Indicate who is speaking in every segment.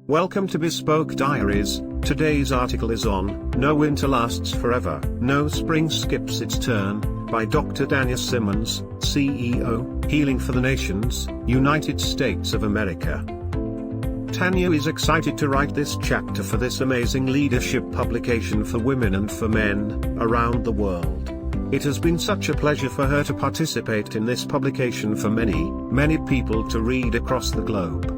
Speaker 1: Welcome to Bespoke Diaries. Today's article is on No Winter Lasts Forever, No Spring Skips Its Turn, by Dr. Tania Simmons, CEO, Healing for the Nations, United States of America. Tania is excited to write this chapter for this amazing leadership publication for women and for men around the world. It has been such a pleasure for her to participate in this publication for many people to read across the globe.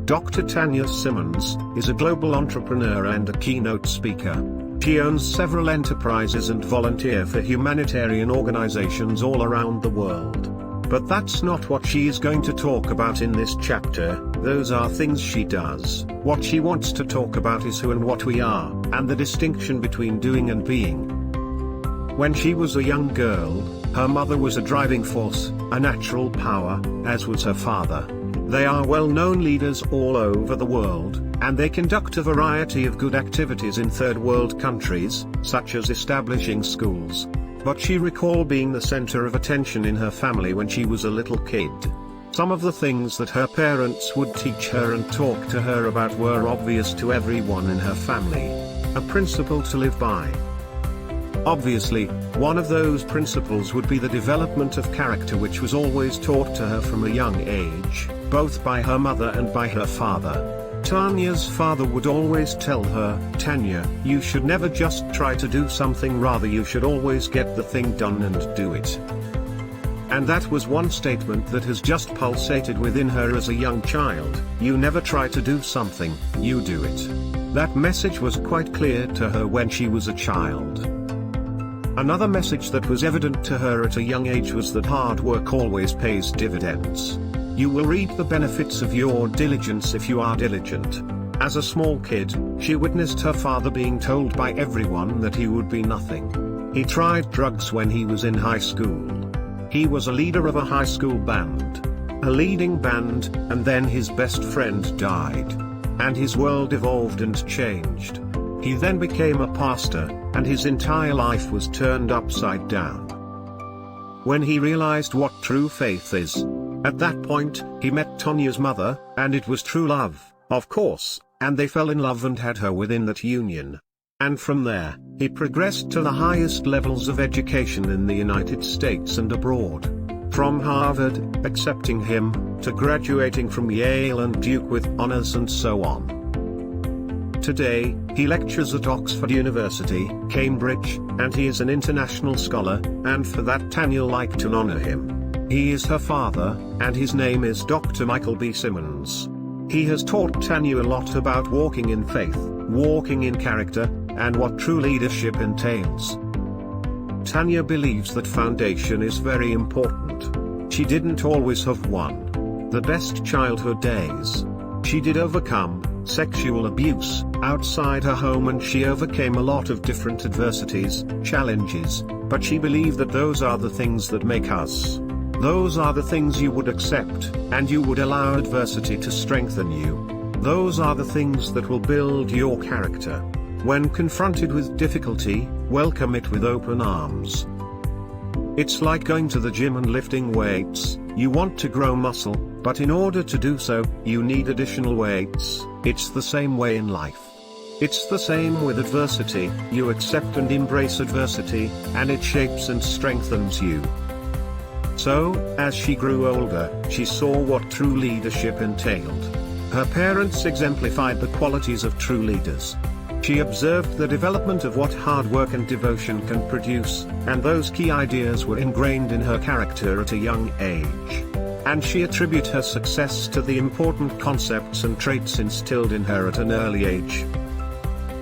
Speaker 1: Dr. Tania Simmons is a global entrepreneur and a keynote speaker. She owns several enterprises and volunteers for humanitarian organizations all around the world. But that's not what she is going to talk about in this chapter. Those are things she does. What she wants to talk about is who and what we are, and the distinction between doing and being. When she was a young girl, her mother was a driving force, a natural power, as was her father. They are well-known leaders all over the world, and they conduct a variety of good activities in third-world countries, such as establishing schools. But she recalled being the center of attention in her family when she was a little kid. Some of the things that her parents would teach her and talk to her about were obvious to everyone in her family. A principle to live by. Obviously, one of those principles would be the development of character, which was always taught to her from a young age, both by her mother and by her father. Tania's father would always tell her, "Tania, you should never just try to do something, rather you should always get the thing done and do it." And that was one statement that has just pulsated within her as a young child. You never try to do something, you do it. That message was quite clear to her when she was a child. Another message that was evident to her at a young age was that hard work always pays dividends. You will reap the benefits of your diligence if you are diligent. As a small kid, she witnessed her father being told by everyone that he would be nothing. He tried drugs when he was in high school. He was a leader of a high school band. A leading band, and then his best friend died. And his world evolved and changed. He then became a pastor, and his entire life was turned upside down. When he realized what true faith is, at that point, he met Tania's mother, and it was true love, of course, and they fell in love and had her within that union. And from there, he progressed to the highest levels of education in the United States and abroad. From Harvard, accepting him, to graduating from Yale and Duke with honors and so on. Today, he lectures at Oxford University, Cambridge, and he is an international scholar, and for that Tania liked to honor him. He is her father, and his name is Dr. Michael B. Simmons. He has taught Tania a lot about walking in faith, walking in character, and what true leadership entails. Tania believes that foundation is very important. She didn't always have one. The best childhood days. She did overcome sexual abuse outside her home, and she overcame a lot of different adversities, challenges, but she believed that those are the things that make us. Those are the things you would accept, and you would allow adversity to strengthen you. Those are the things that will build your character. When confronted with difficulty, welcome it with open arms. It's like going to the gym and lifting weights. You want to grow muscle, but in order to do so, you need additional weights. It's the same way in life. It's the same with adversity. You accept and embrace adversity, and it shapes and strengthens you. So, as she grew older, she saw what true leadership entailed. Her parents exemplified the qualities of true leaders. She observed the development of what hard work and devotion can produce, and those key ideas were ingrained in her character at a young age. And she attributed her success to the important concepts and traits instilled in her at an early age.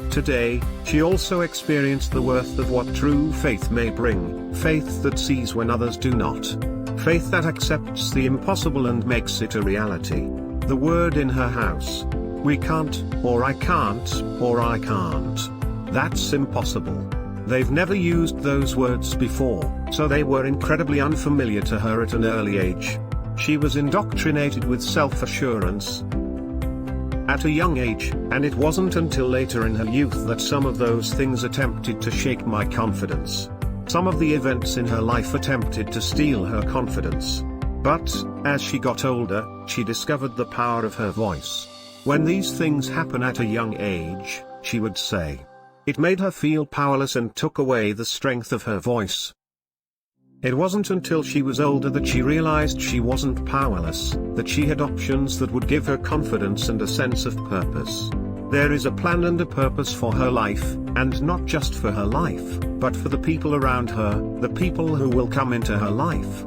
Speaker 1: Today, she also experienced the worth of what true faith may bring, faith that sees when others do not. Faith that accepts the impossible and makes it a reality. The word in her house. We can't, or I can't, or I can't. That's impossible. They've never used those words before, so they were incredibly unfamiliar to her at an early age. She was indoctrinated with self-assurance at a young age, and it wasn't until later in her youth that some of those things attempted to shake my confidence. Some of the events in her life attempted to steal her confidence. But, as she got older, she discovered the power of her voice. When these things happen at a young age, she would say, it made her feel powerless and took away the strength of her voice. It wasn't until she was older that she realized she wasn't powerless, that she had options that would give her confidence and a sense of purpose. There is a plan and a purpose for her life, and not just for her life, but for the people around her, the people who will come into her life,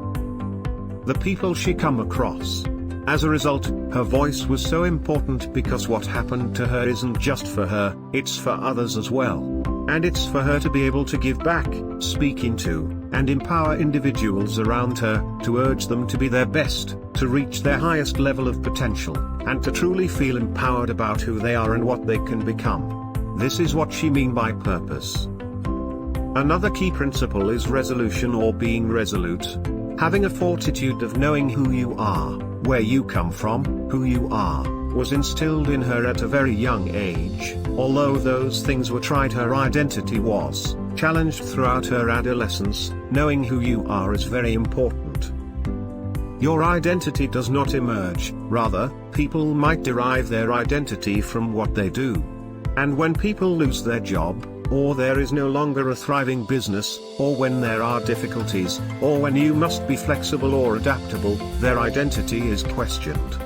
Speaker 1: the people she come across. As a result, her voice was so important because what happened to her isn't just for her, it's for others as well. And it's for her to be able to give back, speak into, and empower individuals around her, to urge them to be their best, to reach their highest level of potential, and to truly feel empowered about who they are and what they can become. This is what she means by purpose. Another key principle is resolution or being resolute. Having a fortitude of knowing who you are, where you come from, who you are, was instilled in her at a very young age. Although those things were tried, her identity was challenged throughout her adolescence. Knowing who you are is very important. Your identity does not emerge, rather, people might derive their identity from what they do. And when people lose their job, or there is no longer a thriving business, or when there are difficulties, or when you must be flexible or adaptable, their identity is questioned.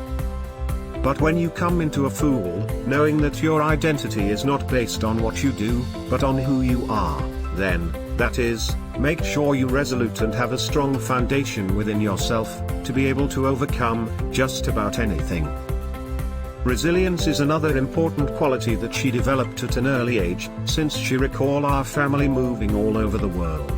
Speaker 1: But when you come into a fool, knowing that your identity is not based on what you do, but on who you are, then, that is, make sure you're resolute and have a strong foundation within yourself, to be able to overcome just about anything. Resilience is another important quality that she developed at an early age, since she recalled our family moving all over the world.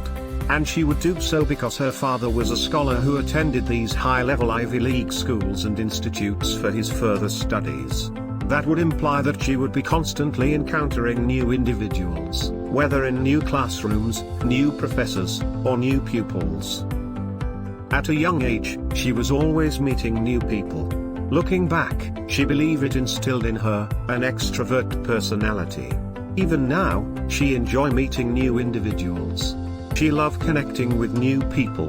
Speaker 1: And she would do so because her father was a scholar who attended these high-level Ivy League schools and institutes for his further studies. That would imply that she would be constantly encountering new individuals, whether in new classrooms, new professors, or new pupils. At a young age, she was always meeting new people. Looking back, she believed it instilled in her an extrovert personality. Even now, she enjoys meeting new individuals. She loved connecting with new people.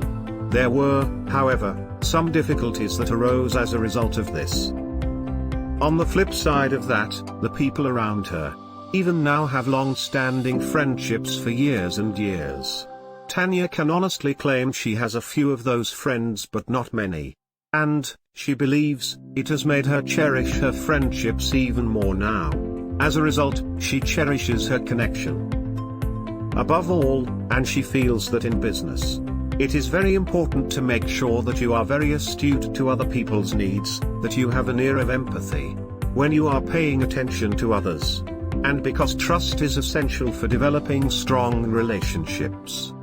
Speaker 1: There were, however, some difficulties that arose as a result of this. On the flip side of that, the people around her, even now, have long-standing friendships for years and years. Tania can honestly claim she has a few of those friends but not many. And, she believes, it has made her cherish her friendships even more now. As a result, she cherishes her connection above all, and she feels that in business, it is very important to make sure that you are very astute to other people's needs, that you have an ear of empathy when you are paying attention to others. And because trust is essential for developing strong relationships.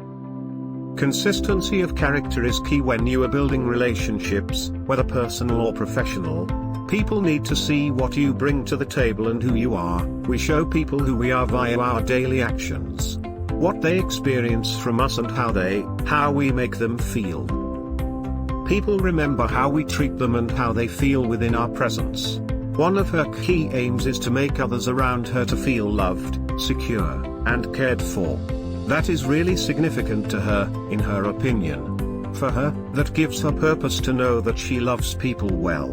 Speaker 1: Consistency of character is key when you are building relationships, whether personal or professional. People need to see what you bring to the table and who you are. We show people who we are via our daily actions. What they experience from us and how we make them feel. People remember how we treat them and how they feel within our presence. One of her key aims is to make others around her to feel loved, secure, and cared for. That is really significant to her, in her opinion. For her, that gives her purpose to know that she loves people well.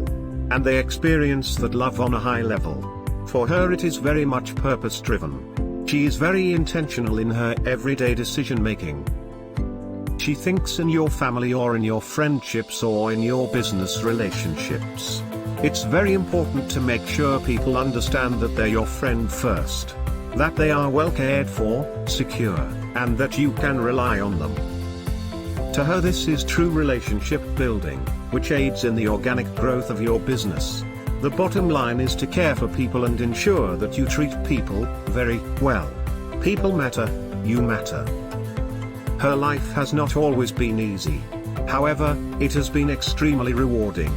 Speaker 1: And they experience that love on a high level. For her it is very much purpose-driven. She is very intentional in her everyday decision-making. She thinks in your family or in your friendships or in your business relationships. It's very important to make sure people understand that they're your friend first. That they are well cared for, secure, and that you can rely on them. To her, this is true relationship building, which aids in the organic growth of your business. The bottom line is to care for people and ensure that you treat people very well. People matter, you matter. Her life has not always been easy. However, it has been extremely rewarding.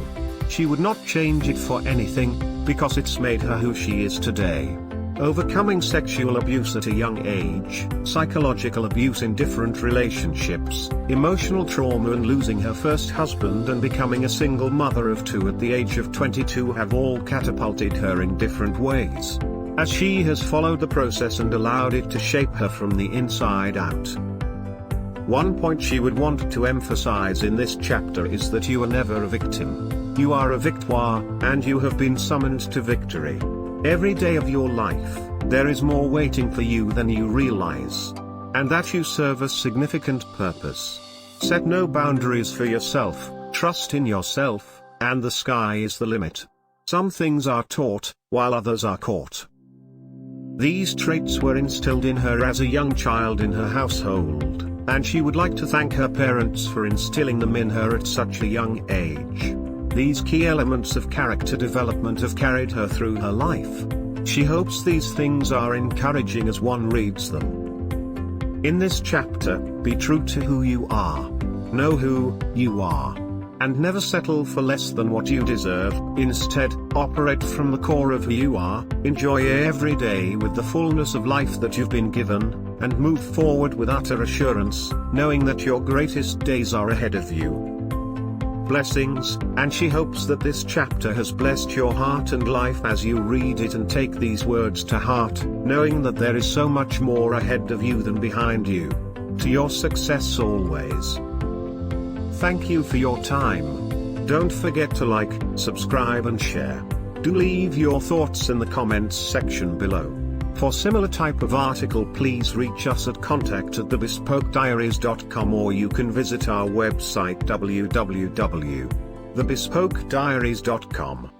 Speaker 1: She would not change it for anything, because it's made her who she is today. Overcoming sexual abuse at a young age, psychological abuse in different relationships, emotional trauma and losing her first husband and becoming a single mother of 2 at the age of 22 have all catapulted her in different ways. As she has followed the process and allowed it to shape her from the inside out. One point she would want to emphasize in this chapter is that you are never a victim. You are a victoire, and you have been summoned to victory. Every day of your life, there is more waiting for you than you realize. And that you serve a significant purpose. Set no boundaries for yourself, trust in yourself, and the sky is the limit. Some things are taught, while others are caught. These traits were instilled in her as a young child in her household, and she would like to thank her parents for instilling them in her at such a young age. These key elements of character development have carried her through her life. She hopes these things are encouraging as one reads them. In this chapter, be true to who you are. Know who you are. And never settle for less than what you deserve. Instead, operate from the core of who you are, enjoy every day with the fullness of life that you've been given, and move forward with utter assurance, knowing that your greatest days are ahead of you. Blessings, and she hopes that this chapter has blessed your heart and life as you read it and take these words to heart, knowing that there is so much more ahead of you than behind you. To your success always. Thank you for your time. Don't forget to like, subscribe and share. Do leave your thoughts in the comments section below. For similar type of article, please reach us at contact@thebespokediaries.com, or you can visit our website www.thebespokediaries.com.